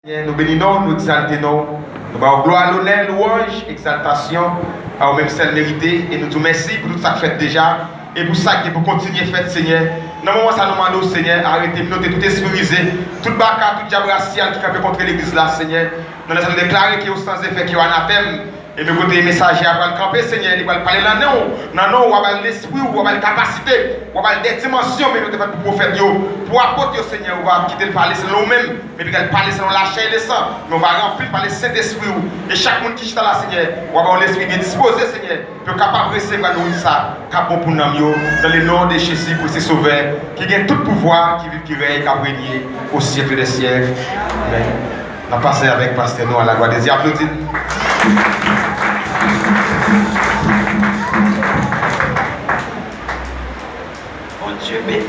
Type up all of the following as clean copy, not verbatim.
Nous bénissons, nous exaltons, nous avons gloire, l'honneur, louange, exaltation, à même celle méritée, et nous te remercions pour tout ça que fait déjà, et pour ça qui pour continuer à faire, Seigneur. Dans le moment où ça nous demande, Seigneur, arrêtez de noter tout esprit, tout baka, tout diable racial qui fait contre l'église là, Seigneur. Nous allons déclarer qu'il y a sans effet, qu'il y a un anathème. Et me côté messager après le camper, Seigneur, il va parler là, non, on va l'esprit, on va la capacité, on va des dimensions, mais nous devons pour prophète, pour apporter au Seigneur, on va quitter le parler selon nous-mêmes, mais puis parler selon la chair et le sang, mais on va remplir par le Saint-Esprit, et chaque monde qui est là, Seigneur, on va avoir l'esprit bien disposé, Seigneur, pour capable de recevoir nous ça, capable pour nous, dans le nom de Jésus, pour ses sauveurs, qui gagne tout pouvoir, qui vit, qui règne, qui a régné au siècle des siècles. Amen. On va passer avec Pasteur Noah à la gloire des dieux. Applaudis. Bon Dieu béni,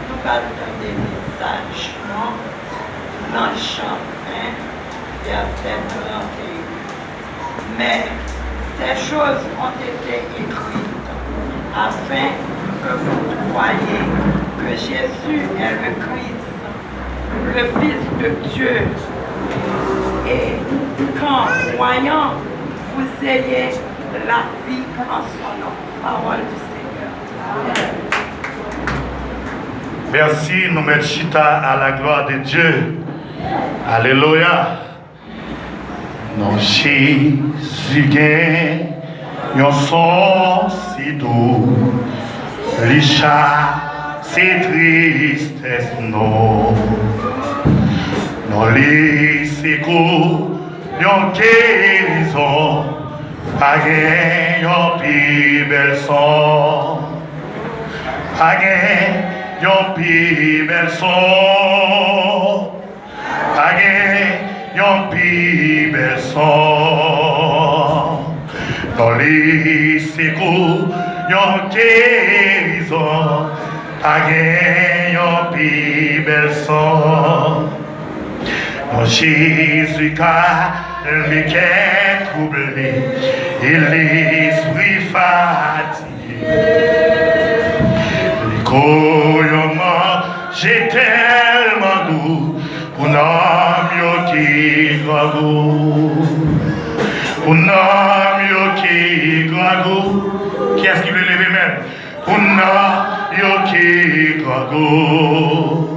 nous parlons des messages dans le champ, verset 31. Mais ces choses ont été écrites afin que vous croyiez que Jésus est le Christ, le Fils de Dieu, et qu'en croyant, vous ayez la vie en son nom. Parole du Seigneur. Merci, nous mettons chita à la gloire de Dieu. Alléluia. Non, Jésus gagne, yon son si doux. Licha, c'est tristesse, non. Non, li, c'est court, yon guérison. Pas gagne, yon plus belle son. Pas gagne, yon plus belle son. Pas gagne, yon plus belle son. Dans les secours, yon guérison. Pas gagne, yon plus belle son. Dans Jésus, car le cœur troublé et l'esprit fatigué. J'ai tellement doux pour n'homme qui gragou. Pour n'homme qui gragou. Qui est-ce qui veut lever même? Pour n'homme qui gragou.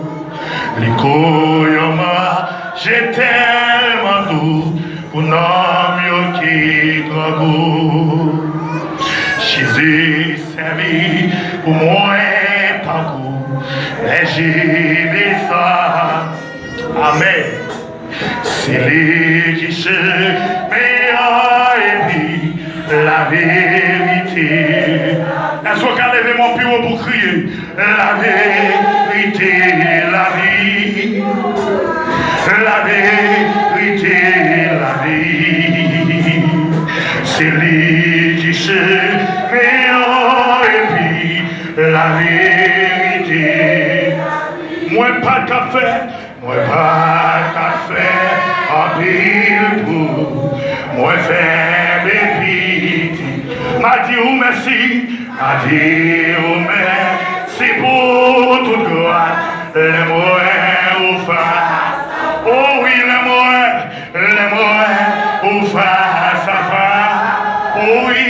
J'ai tellement doux pour n'homme qui gragou. Jésus servi pour moi parcours. Et j'ai vu ça. Amen. C'est lui qui se met et puis la vérité. Est-ce qu'on a levé mon bureau pour crier? La vérité, la vie. La vérité, la vie. C'est lui qui se met et puis la vérité. Moi pas qu'à faire, moi pas qu'à faire un pile pour moi faire bébé. M'a dit ou merci, m'a dit ou merci pour toute gloire, les mots ou face. Oh oui, les mots ou face à face. Oh oui,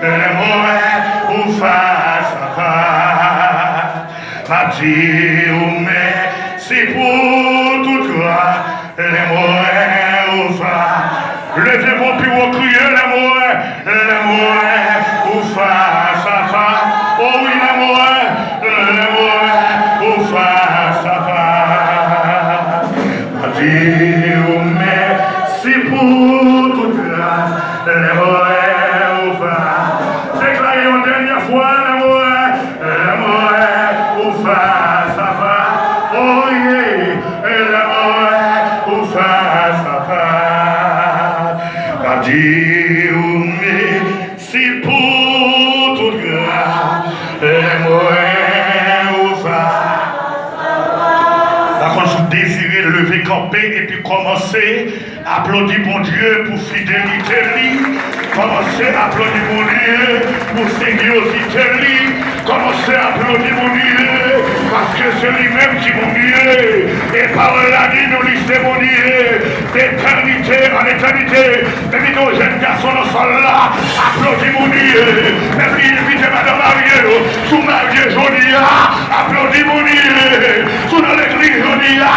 les mots ou face à face. M'a dit ou merci pour toute gloire, les mots ou face. Levez vos pieds au crier, les mots ou face à face. Oh oui, les mots ou face à face. M'a dit ou merci pour toute grâce, les mots ou face. Déclarez une dernière fois, les mots ou face à face. Oh yeah, les mots ou face à face. M'a dit ou merci pour toute grâce, les mots ou face. D'accord, je désirais lever, camper et puis commencer à applaudir mon Dieu pour fidélité. Commencez à applaudir mon Dieu pour sécurité. Commencez à applaudir mon Dieu parce que c'est lui-même qui est mon Dieu. Et par là, nous en éternité. Même nos jeunes garçons au sol là, applaudis mon Dieu. Même invitez Madame Marielle, sous Marielle Jodia, applaudis mon Dieu. Sous dans l'église Jodia,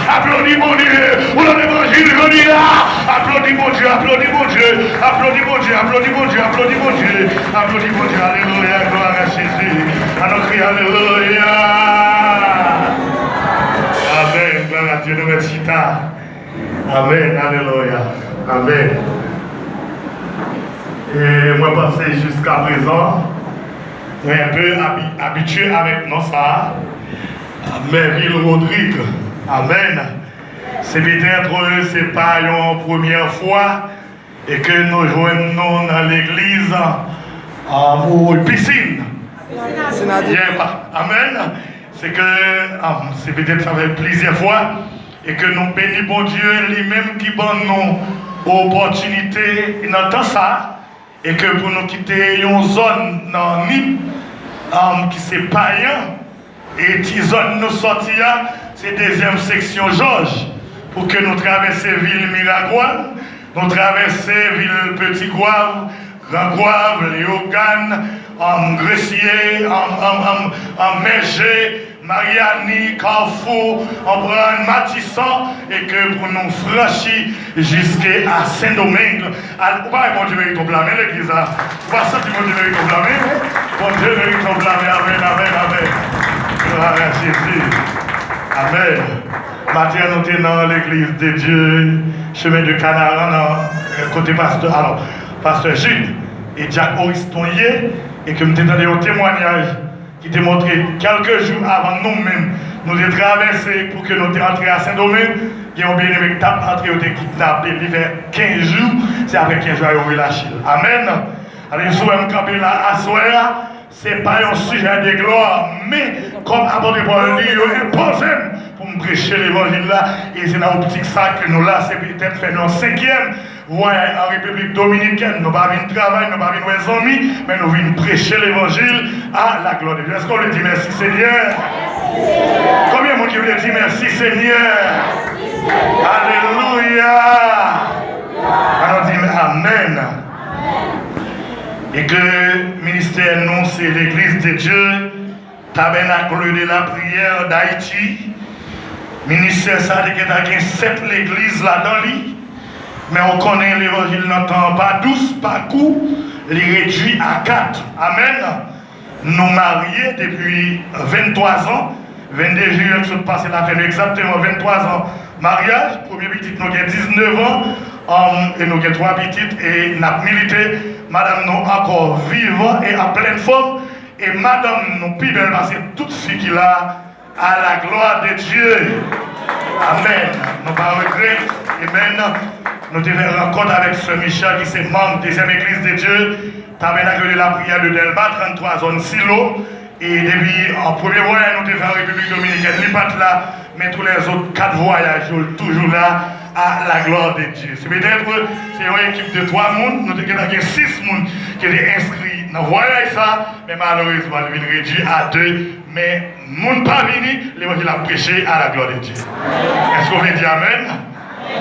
applaudis mon Dieu. Ou dans l'évangile Jodia, applaudis mon Dieu, applaudis mon Dieu, applaudis mon Dieu, applaudis mon Dieu, applaudis mon Dieu, applaudis mon Dieu, alléluia, gloire à Jésus. Alors crie alléluia. Amen, gloire à Dieu, nous merci tard. Amen, alléluia, amen. Et moi, passé jusqu'à présent, je suis un peu habitué avec nous ça. Merville Rodrigue, amen. C'est peut-être, c'est pas une première fois et que nous joignons dans l'église ou piscine. Amen. C'est que c'est peut-être ça fait plusieurs fois et que nous bénissons bon Dieu lui-même qui donne nous opportunité dans ça et que pour nous quitter une zone dans NIP qui c'est païen et qui zone nous sortir c'est deuxième section Georges pour que nous traversions ville Miragoine, nous traversions ville Petit Gouave, Grand Gouave, Léogane, Gressier, Merger, Mariani, Carrefour, Embrun, Matissan, et que pour nous franchir jusqu'à Saint-Domingue. Alors, pas bon Dieu mérite au blâmer l'église là. Pas ça que bon Dieu mérite au blâmer. Bon Dieu mérite au blâmer. Amen, amen, amen. Gloire à Jésus. Amen. Matin, nous sommes dans l'église de Dieu, chemin de Canaran, côté pasteur. Alors, pasteur Jules et Jacques Oristonnier, et que nous avons un témoignage qui t'a montré quelques jours avant nous-mêmes, nous avons traversé pour que nous entrions à Saint-Domingue. Il y a un bien-aimé qui a entré, qui a kidnappé, il fait 15 jours, c'est avec 15 jours qu'il a relâché. Amen. Alors, je souhaite camper là à soir, ce n'est pas un sujet de gloire, mais comme apôtre Paul dit, il impose pour me prêcher l'évangile là, et c'est dans l'optique ça que nous là, c'est peut-être fait notre 5e. Ouais, en République Dominicaine, nous ne venons pas travailler, nous ne venons pas nos amis, mais nous venons prêcher l'évangile à la gloire de Dieu. Est-ce qu'on le dit merci Seigneur? Combien de monde qui veut dire merci Seigneur? Alléluia! Alors dit Amen. Et que le ministère, nous, c'est l'église de Dieu, tabernacle de la prière d'Haïti. Ministère, ça dit qu'il y a 7 églises là-dedans. Mais on connaît l'évangile n'entend pas 12 par coup, les réduit à 4. Amen. Nous mariés depuis 23 ans. 22 juillet, nous passé la fin exactement 23 ans mariage. Premier petit, nous avons 19 ans. Et nous avons 3 petites et nous avons milité. Madame, nous encore vivants et en pleine forme. Et madame, nous plus belle parce que toute fille qui a à la gloire de Dieu. Amen. Nous pas regret. Amen. Nous devons rencontre avec ce Michel qui est membre de deuxième église de Dieu, tabernacle de la prière de Delma, 33 zones silo. Et depuis en premier voyage, nous devons en République Dominicaine, les pas là, mais tous les autres 4 voyages, toujours là, à la gloire de Dieu. C'est peut-être une équipe de 3 personnes, nous devons 6 personnes qui étaient inscrits dans le voyage, ça, mais malheureusement, ils sont réduits à 2. Mais nous ne pas venus, l'évangile a prêché à la gloire de Dieu. Est-ce qu'on veut dire Amen?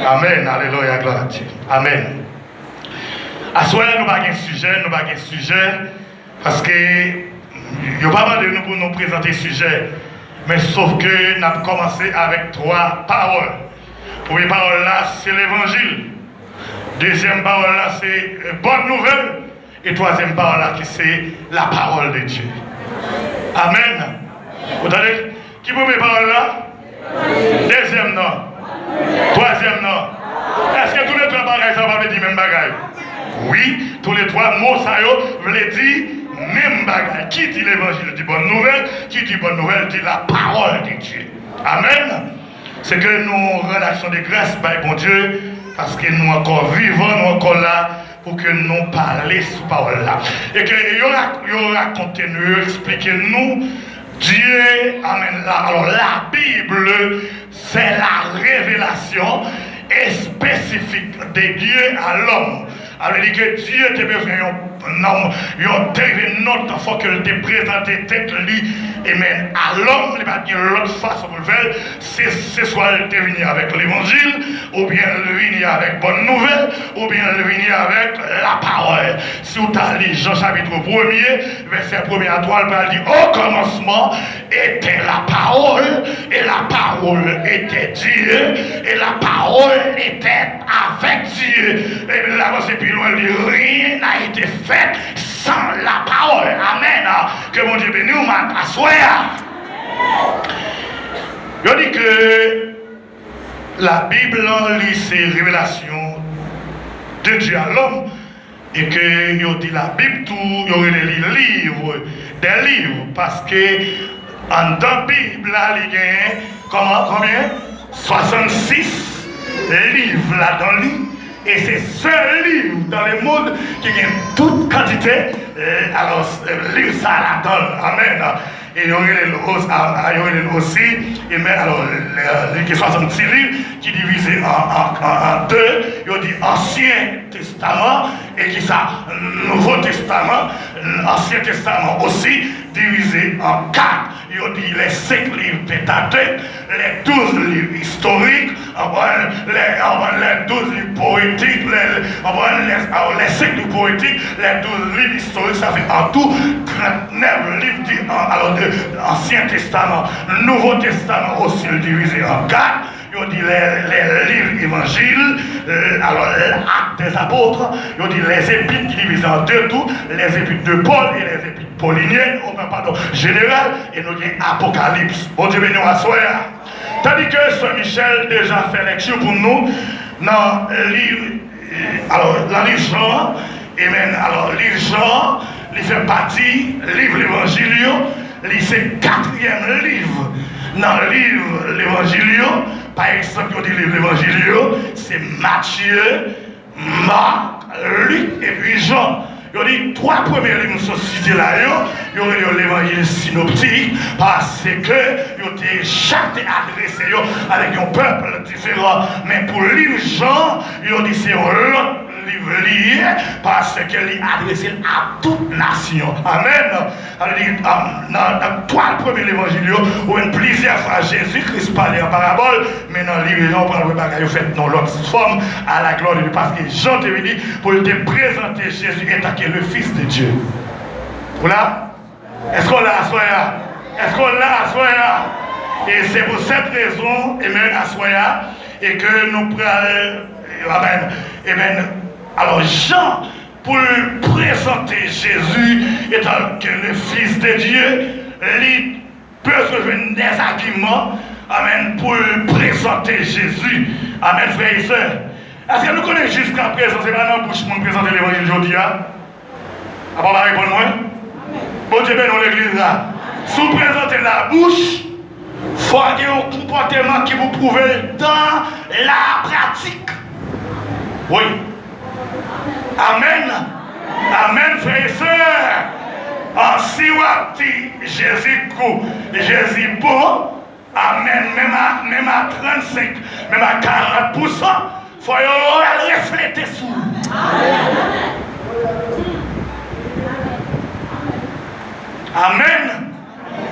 Amen, alléluia, gloire à Dieu. Amen. À ce moment, nous n'avons pas de sujet, parce que il n'y a pas mal de nous pour nous présenter le sujet, mais sauf que nous avons commencé avec 3 paroles. Première parole là, c'est l'évangile. Deuxième parole là, c'est bonne nouvelle. Et troisième parole là, c'est la parole de Dieu. Amen. Vous entendez? Qui peut mes paroles là? Deuxième non. Troisième non. Est-ce que tous les 3 bagages, ça va dire même bagaille? Oui, tous les 3 mots, ça veut dire même bagaille. Qui dit l'évangile dit bonne nouvelle? Qui dit bonne nouvelle dit la parole de Dieu. Amen. C'est que nous relâchons des grâces par bon Dieu, parce que nous encore vivons, nous encore là, pour que nous parlions cette parole-là. Et que il y aura continué, expliquez-nous. Dieu, amen. Alors la Bible, c'est la révélation spécifique de Dieu à l'homme. Alors il dit que Dieu te besoin d'un terrible note, il faut que te présente tête lui, et même à l'homme, il va dire l'autre façon pour le faire, c'est soit il te venir avec l'évangile, ou bien il venir avec bonne nouvelle, ou bien il venir avec la parole. Si vous avez lu Jean chapitre 1er, verset 1er à 3, il va dire au commencement était la parole, et la parole était Dieu, et la parole était avec Dieu. Et là, c'est plus loin, il dit rien n'a été fait sans la parole. Amen. Que mon Dieu bénisse nous, ma assoya. Je dis que la Bible lit ces révélations de Dieu à l'homme, et que il dit la Bible tout, il y aurait des livres, parce que en dans la Bible là, il y a combien 66 livres là-dedans. Et c'est ce livre dans le monde qui a toute quantité, alors livre ça là-dedans. Amen. Et il y aurait aussi, et mais alors, les 66 livres qui divisés en deux, il y a dit Ancien Testament et qui ça, Nouveau Testament, Ancien Testament aussi divisé en 4. Il y a dit les 5 livres Pentateuque, les 12 livres historiques, les 12 livres poétiques, les 5 livres poétiques, les 12 livres historiques, ça fait en tout 39 livres. Alors, Ancien Testament, Nouveau Testament aussi divisé en 4. Il dit les livres évangiles, alors l'acte des apôtres, il dit les épîtres qui divisent en 2 tout, les épîtres de Paul et les épîtres pauliniennes, pardon, général, et nous avons Apocalypse. Bon Dieu béni à soi. Tandis que Saint Michel déjà fait lecture pour nous dans le livre, alors la livre Jean, et même alors livre Jean, il fait partie, livre l'évangile, c'est le 4e livre. Dans le livre l'évangile, par exemple, on dit l'évangile, c'est Matthieu, Marc, Luc et puis Jean. Il y a dit 3 premiers livres sont cités là, il y a l'évangile synoptique, parce que chaque adressé avec un peuple différent. Mais pour le livre Jean, il y a dit c'est un autre livre lié, parce qu'elle est adressée à toute nation. Amen. Dans 3 premiers évangiles, où une plusieurs fois Jésus-Christ parlait en parabole, mais dans le livre Jean, on parle de bagaille fait dans l'autre forme à la gloire de Dieu, parce que Jean te dit pour te présenter Jésus étant le Fils de Dieu. Voilà? Est-ce qu'on l'a à Soya? Est-ce qu'on l'a à Soya? Et c'est pour cette raison, et même à Soya, et que nous prenons. Amen. Amen. Alors Jean, pour présenter Jésus étant que le Fils de Dieu, il peut trouver des arguments, amen, pour présenter Jésus. Amen, frères et sœurs. Est-ce que nous connaissons jusqu'à présent, c'est pas dans la bouche pour nous présenter l'évangile aujourd'hui? Ah, pas répondre moi? Bon Dieu, ben, dans l'église là. Si vous présentez la bouche, il faut avoir un comportement qui vous prouve dans la pratique. Oui. Amen. Amen, frères et sœurs. En si vous dit Jésus coup, Jésus bon, amen, même à 35, même à 40%, il faut refléter sur. Amen.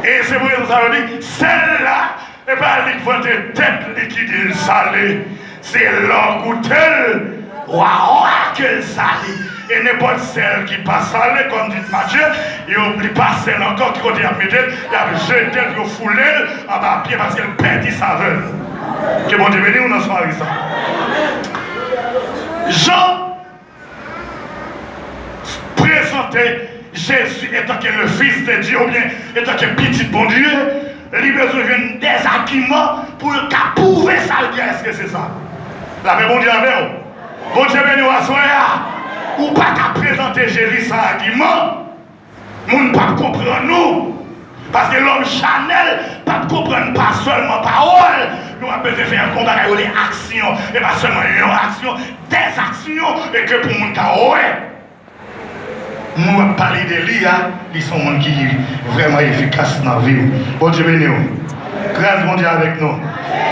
Et c'est pour ça que ça veut dire, celle-là, et pas votre tête liquide salée, c'est l'or goûtel. Waouh, quelle salée! Et n'importe celle qui passe salée, comme dit Matthieu, il n'oublie pas celle encore qui continue à mettre, il a jeté, il a foulé en bas pied parce qu'elle perd sa saveur. Que bon Dieu bénisse, on en soit avec ça. Jean présentait Jésus étant que le Fils de Dieu, ou bien étant que petit bon Dieu, il a besoin des arguments pour prouver ça. Est-ce que c'est ça? La paix bon Dieu avec vous. Bon Dieu béni à soi, ou pas qu'à présenter Jésus sans argument, nous ne pouvons pas comprendre nous. Parce que l'homme Chanel ne peut pas comprendre pas seulement parole, nous avons besoin de faire un combat avec des actions, et pas seulement une action, des actions, et que pour nous, nous allons parler de lui, ils sont des gens qui sont vraiment efficaces dans la vie. Bon Dieu béni. Grâce mon Dieu avec nous.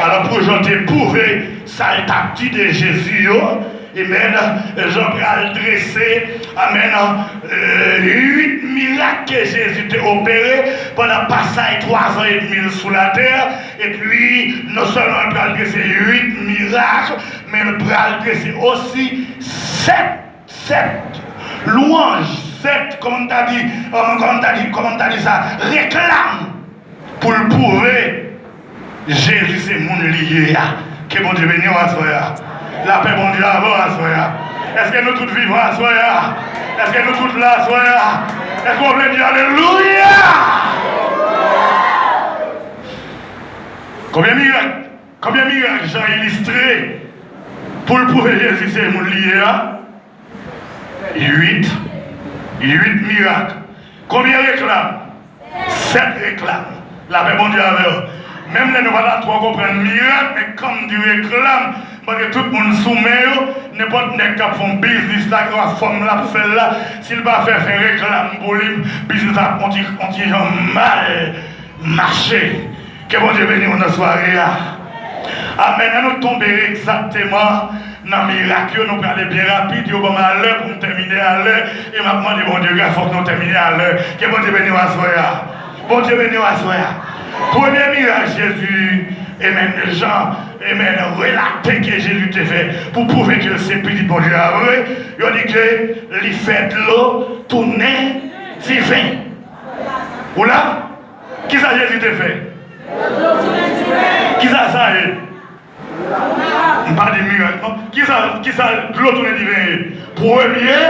Alors pour j'en prouver ça est dit de Jésus, Amen. Jean pral dresser. Amen. 8 miracles que Jésus t'a opéré pendant passage 3 ans et demi sous la terre. Et puis, non seulement il pral dresser 8 miracles, mais il pral dresser aussi 7 louanges, 7, comment t'as dit ça, réclame pour le prouver. Jésus c'est mon lié. Que bon Dieu bénisse à soi. La paix bon Dieu avant à soi. Est-ce que nous tous vivons à soi? Est-ce que nous tous là à soi? Est-ce qu'on veut dire Alléluia? Combien de miracles j'ai illustré pour le prouver Jésus c'est mon lié? 8 miracles. Combien réclament? 7 réclament. La paix bon Dieu avec eux. Même les nous voilà trop comprendre miracle, mais comme du réclame, parce que tout le monde soumet, n'importe qui a fait un business là, qui a fait la faire là, s'il va faire réclame pour lui, business a continué mal marché. Que bon Dieu bénisse dans la soirée. Amen. Nous tomber exactement dans le miracle, nous allons aller bien rapide, nous allons à l'heure pour nous terminer à l'heure. Et maintenant, bon Dieu, il faut que nous terminions à l'heure. Que bon Dieu bénisse à soir. Bon Dieu bénisse à soir. Premier miracle, Jésus, et même les gens, et même relaté que Jésus t'a fait pour prouver que c'est petit bon Dieu à vrai. Il a dit que les fait de l'eau tourner, c'est vin. Ou là? Qui ça Jésus t'a fait? Qui ça ça est? Pas de miracle, non? Qui ça l'eau tourner du vin? Premier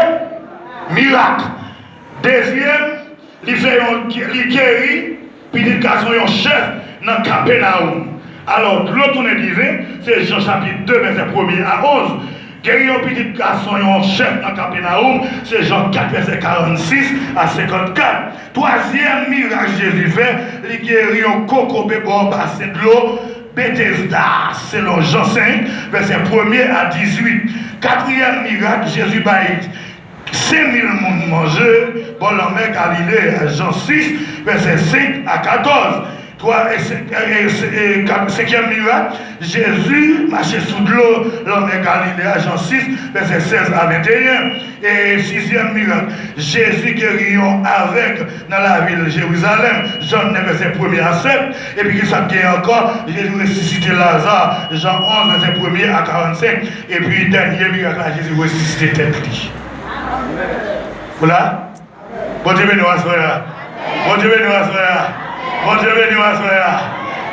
miracle. Deuxième, il fait il guérit. Puis il a un chef dans Capernaum. Alors, l'autre tourné divin, c'est Jean chapitre 2, verset 1er à 11. Guérir un petit garçon, un chef dans Capernaum, c'est Jean 4, verset 46 à 54. Troisième miracle Jésus fait, il guérit un coco bébé bassin de l'eau, Bethesda, selon Jean 5, verset 1er à 18. Quatrième miracle, Jésus baït. 5000 monde mangés, bon l'homme Galilée, Jean 6, verset 5 à 14. Cinquième miracle, Jésus marchait sous de l'eau, l'homme Galilée, Jean 6, verset 16 à 21. Et sixième miracle, Jésus guérit avec dans la ville de Jérusalem, Jean 9, verset 1er à 7. Et puis, ça vient encore, Jésus ressuscité Lazare, Jean 11, verset 1er à 45. Et puis, dernier miracle, Jésus ressuscité Tête-Lit. Voilà. Bon Dieu bénisse à soi. Bon Dieu bénisse à soi. Bon Dieu bénisse à soi.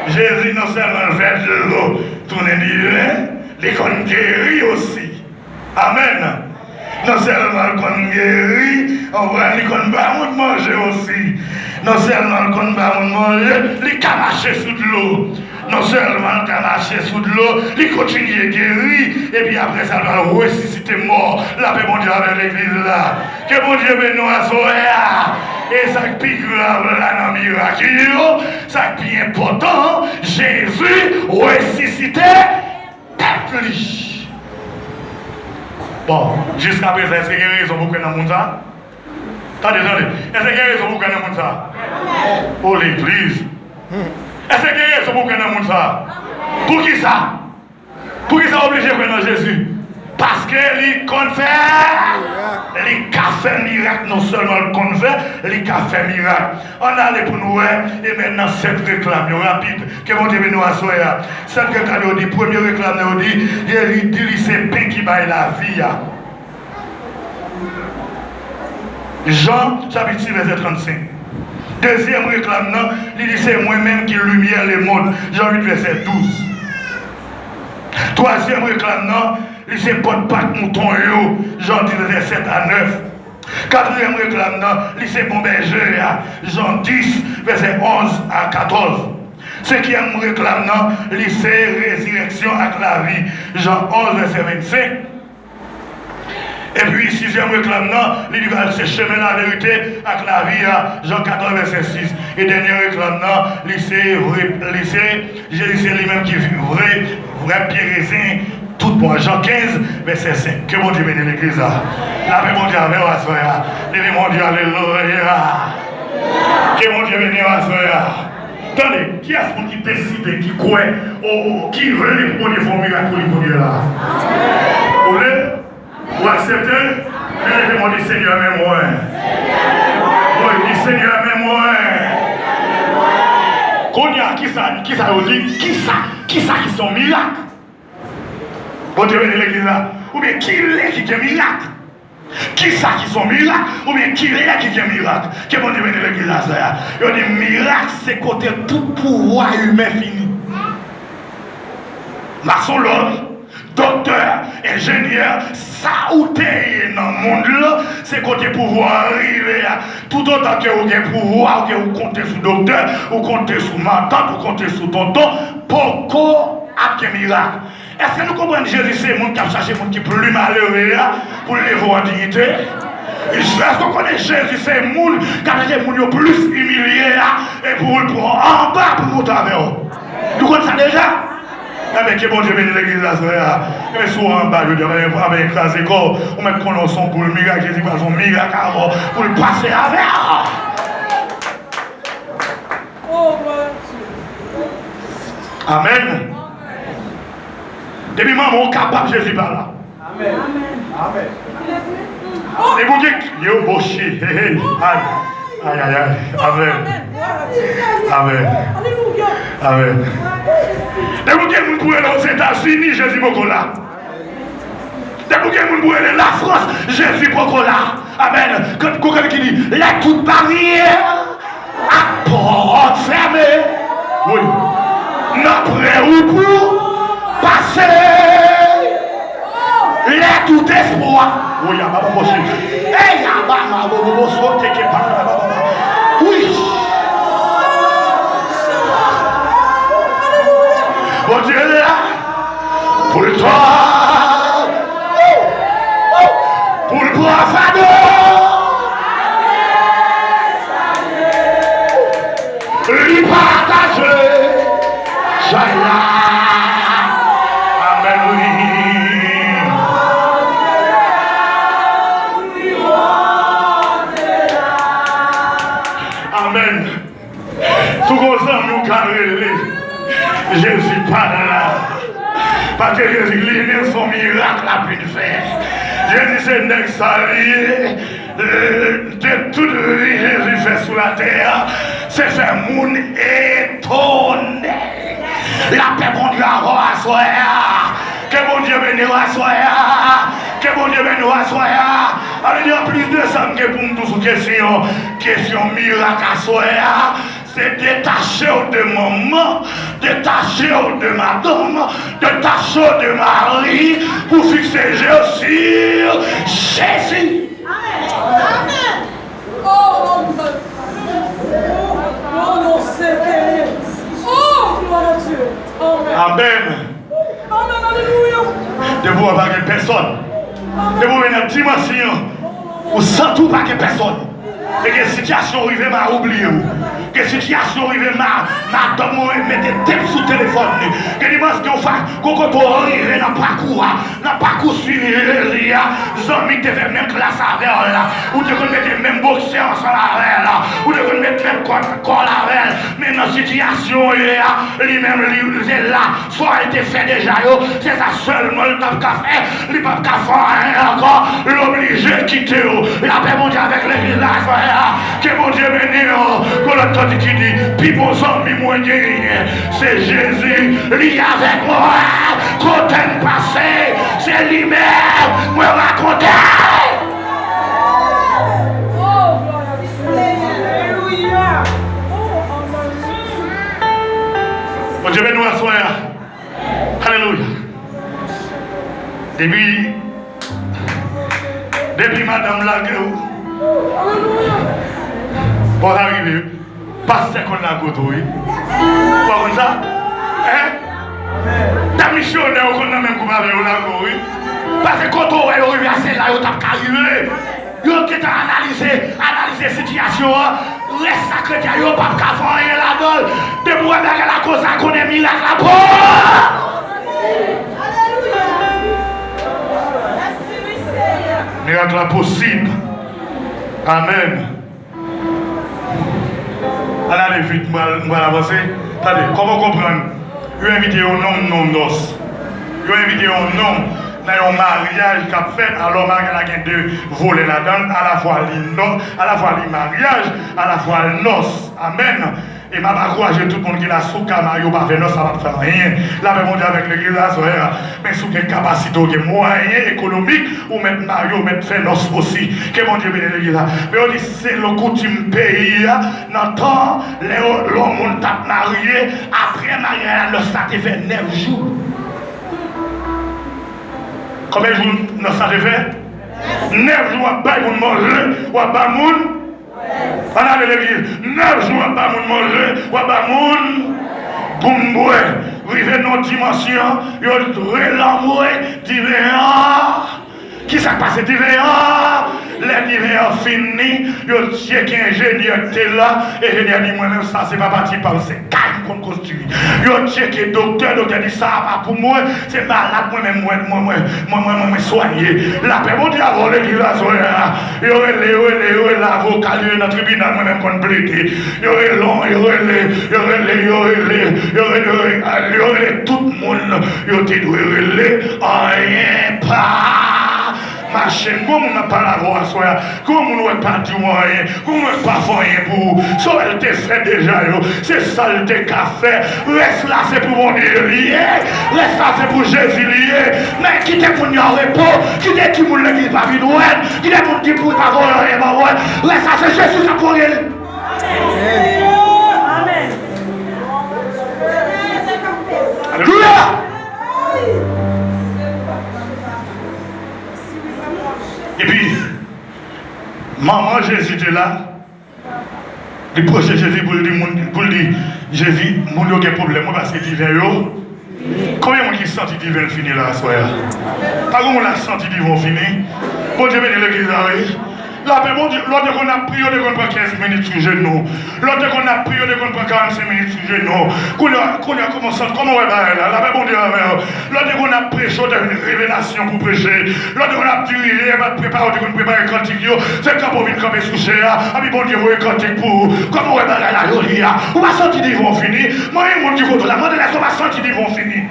Jésus non seulement fait de l'eau, tourner divin, il qu'on guérit aussi. Amen. Non seulement qu'on guérit, on va il qu'on va manger aussi. Non seulement qu'on va manger, il can marcher sous de l'eau. Non seulement il can marcher sous de l'eau, il continue à guérir, et puis après ça va ressusciter mort. La paix bon Dieu avec l'église là. Que bon Dieu bénisse à soi. Et ça qui est grave là dans le miracle, ça qui est important, Jésus ressuscité Tête-Lit. Bon, jusqu'à présent, est-ce qu'il y a raison pour que nous avons ça? Attendez. Est-ce qu'il y a raison pour que nous avons ça? Pour l'église. Est-ce qu'il y a raison pour que nous avons ça? Pour qui ça? Pour qui ça obligé de prendre Jésus? Parce que les confèrent, les cafés miracles, non seulement le confèrent, les cafés miracles. On allait pour nous, et maintenant cette réclame, rapide, que mon Dieu nous assoya. Cette réclame, dit, premier réclame, il dit, c'est paix qui baille la vie. Jean, chapitre 6, verset 35. Deuxième réclame, il dit, c'est moi-même qui lumière le monde. Jean 8, verset 12. Troisième réclame, il c'est pas de Pâques mouton, Jean 10, verset 7 à 9. Quatrième réclame, il c'est bon berger, Jean 10, verset 11 à 14. Cinquième réclame, il c'est résurrection avec la vie, Jean 11, verset 25. Et puis, sixième réclame, il dit c'est chemin la vérité avec la vie, Jean 14, verset 6. Et dernier réclame, il c'est Jésus lui-même qui vit vrai pied raisin. Tout bon, Jean 15, verset 5. Que bon Dieu bénisse l'église. La paix, mon Dieu, avec la soya. Levez mon Dieu, alléluia. Que mon Dieu bénisse la soya. Attendez, qui est-ce qui décide, qui croit, qui veut les premiers formules pour les là? Vous voulez? qui ça qui sont miracles? Bon Dieu bénit l'église là. Ou bien qui est qui est miracle? Qui ça qui sont miracles? Ou bien qui est qui est miracle? Que bon Dieu bénit l'église là. Il dit miracle, c'est côté tout pouvoir humain fini. Maçon-loge, docteur, ingénieur, ça ou t'es dans le monde là, c'est côté pouvoir arriver. Tout autant que vous avez pouvoir, que vous comptez sur le docteur, vous comptez sur ma tante, vous comptez sur tonton, pourquoi après miracle? Est-ce que nous comprenons que Jésus c'est le monde qui a cherché le monde qui est plus malheureux pour les voir en dignité? Est-ce qu'on connaît Jésus c'est le monde qui a cherché le monde plus humilié et pour le prendre en bas pour monter avec eux? Vous connaissez ça déjà? Mais que bon Dieu bénisse l'église là, mais souvent en bas, je dis, avec écrasé corps, on met qu'on a son pour le miracle, Jésus pas son miracle avant, pour le passer avec. Amen. Depuis maman capable, Jésus pas là. Amen. Amen. Et vous dites, yo boché, aïe, aïe, aïe, amen. Amen. Amen. Et vous dites, vous pouvez aller aux États-Unis, Jésus beaucoup là. Et vous dites, vous pouvez aller la France, Jésus beaucoup là. Amen. Quand quelqu'un qui dit, la toute barrière à porte fermée. Oui. N'après ou pour passer. La tout espoir. Oui, il y a pas de possible. Et il y a pas de possible. Oui. Bon Dieu est là. Pour toi. Pour le profano. Lui partager. Chaya. Amen. Amen. Tout comme ça, nous carrelons. Jésus pas là. Parce que Jésus lui-même son miracle a pu faire. Jésus c'est nègre salier. De toute vie Jésus fait sur la terre. C'est faire moun étonné. La paix bon Dieu a à soi. Que bon Dieu bénisse à soi. Que bon Dieu bénisse à soi. Alors il y a plus de ça que pour nous tous question miracle à soi. C'est détaché de maman, détaché de madame, détaché de mari pour fixer sur Jésus. Amen. Oh, non, c'est oh, gloire à Dieu. Amen. Amen, alléluia. De vous avoir personne. De vous venir dimension. Ou sans tout pas personne. Et que situation arrivée m'a oublié. Que situation arrivée m'a mettez tête sous téléphone. Que dimanche qu'on fasse, quand on arrive dans le parcours suivi, les amis te fait même classe avec là. Ou te mettre même boxer ensemble avec là. Ou te mettre même corps avec. Mais dans la situation, lui-même, il là. Soit il était fait déjà, c'est ça seulement le temps qu'a fait. Il n'a pas qu'à faire encore. L'obligé de quitter. La paix mondiale avec l'église là. Que mon Dieu bénisse, qu'on l'entend qui dit, puis bon sang, mi moins c'est Jésus, lui avec moi, quand elle passé, c'est lui-même, moi raconter. Oh, gloire à Dieu. Alléluia. Mon Dieu bénisse à soi. Alléluia. Depuis madame Lagueux, pour arriver, passer qu'on a côté. Pas comme ça? Hein? Ta missionnaire qu'on a même comme avec la parce que quand on est arrivé à celle-là, on t'a arrivé. Yo qui t'a analysé la situation, reste secrétaire, yo pas qu'à faire rien là-dedans. De pour regarder la cause à qu'on est miracle là pour. Miracle là possible. Amen. Allez vite, je vais avancer. Attendez, comment comprendre? Je vais inviter un homme non noce. Je vais inviter un homme dans un mariage qu'a fait, alors mariage a deux volets là-dedans, à la fois le mariage, à la fois le noce. Amen. Et m'a encouragé tout le monde qui a sous Kama, yo pas fait non, ça va faire rien. La paix mondiale avec l'église là, mais sous quelle capacité, quel moyen économique, ou mettre Mario, mettre fait nos aussi, que mon Dieu bénisse l'église là. Mais on dit, c'est le coutume pays, dans le temps, l'homme t'a marié, après mariage, ça te fait 9 jours. Combien de jours nous ça te fait? 9 jours à bailler pour manger, ou à bailler moun. On a l'église, 9 jours à bailler pour manger, ou à bailler moun. Pour moi, arriver dans une dimension, il y a l'amour divin. Qui s'est passé divin? Les divins finis, il y a un ingénieur qui est là, et l'ingénieur dit moi-même, ça c'est pas parti par c'est calme qu'on construit. Il y a un docteur dit ça pas pour moi, c'est malade moi-même, moi soigné. La paix mondiale a volé l'église à Zoya. Il y aurait l'avocat dans le tribunal moi-même qu'on plaidé. Il y aurait long, il y aurait tout le monde, il y aurait rien pas. Marcher, comment on n'a pas la voix, comment on n'a pas du moyen, comment on n'a pas rien pour ça, elle te fait déjà, c'est ça, elle te fait. Reste là, c'est pour mon Dieu lié, reste là, c'est pour Jésus lié, mais qui t'es pour nous repos, qui t'es qui pour l'église pas vide, qui t'es pour qui pour pas voir rien, reste là, c'est Jésus qui a pour elle. Amen. Alléluia. Et puis, maman Jésus était là. Il proche Jésus pour dire, Jésus, mon Dieu, quel problème, parce que divin, combien de gens qui sentent divin fini là, soir? Pas comment on a senti divin fini? Bon Dieu, bénis l'église, oui. La paix, mon Dieu, l'autre qu'on a pris, on prend 15 minutes sur genou. L'autre qu'on a pris, on prend 45 minutes sur genou. Qu'on a commencé, comment on va là? La paix, mon Dieu, l'autre qu'on a prêché, on a une révélation pour prêcher. L'autre qu'on a prié, on va préparer, on prépare un cantique. C'est quand on vient camper sous cher, ah bon Dieu, vous un cantique pour. Comment on va là, la jolie? On va sentir qu'ils vont finir. Moi, mon Dieu, contre la mode, on va sentir qu'ils vont finir.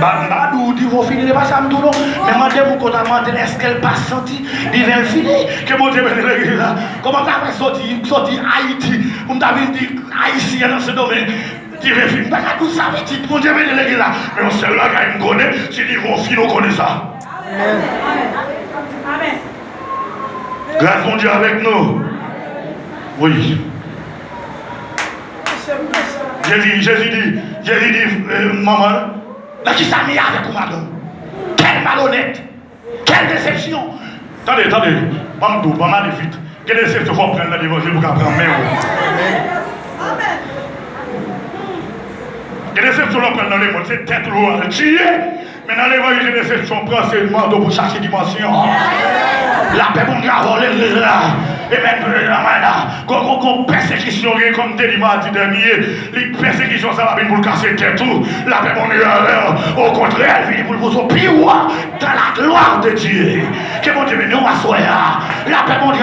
Badou, ils vont finir, pas ça, non. Mais demandez-vous qu'on a demandé, est-ce qu'elle pas senti divin fini? Que mon Dieu me dit là. Comment t'as sorti Haïti? Comme t'as dit Haïtien dans ce domaine. Divin fini. Pas tout ça, mon Dieu me dit là. Mais on sait là qu'il me connaît, si ils vont finir, on connaît ça. Amen. Grâce mon Dieu avec nous. Oui. Jésus dit, maman. Là, qui s'est mis avec vous, madame? Quelle malhonnête! Quelle déception! Attendez, Bamdou, pas vite. Quelle déception faut prendre dans l'évangile pour qu'après en main? Quelle déception faut prendre dans l'évangile? C'est tête lourde, tuer. Mais dans l'évangile, quelle déception prend c'est manteau pour chaque dimension. La paix pour nous voler là. Et même là, qu'on persécution comme des dimanches dernier, les persécutions ça va venir pour casser tout. La paix pour nous au contraire, elle vient pour vous pire dans la gloire de Dieu. Que mon Dieu nous assoie. La paix pour nous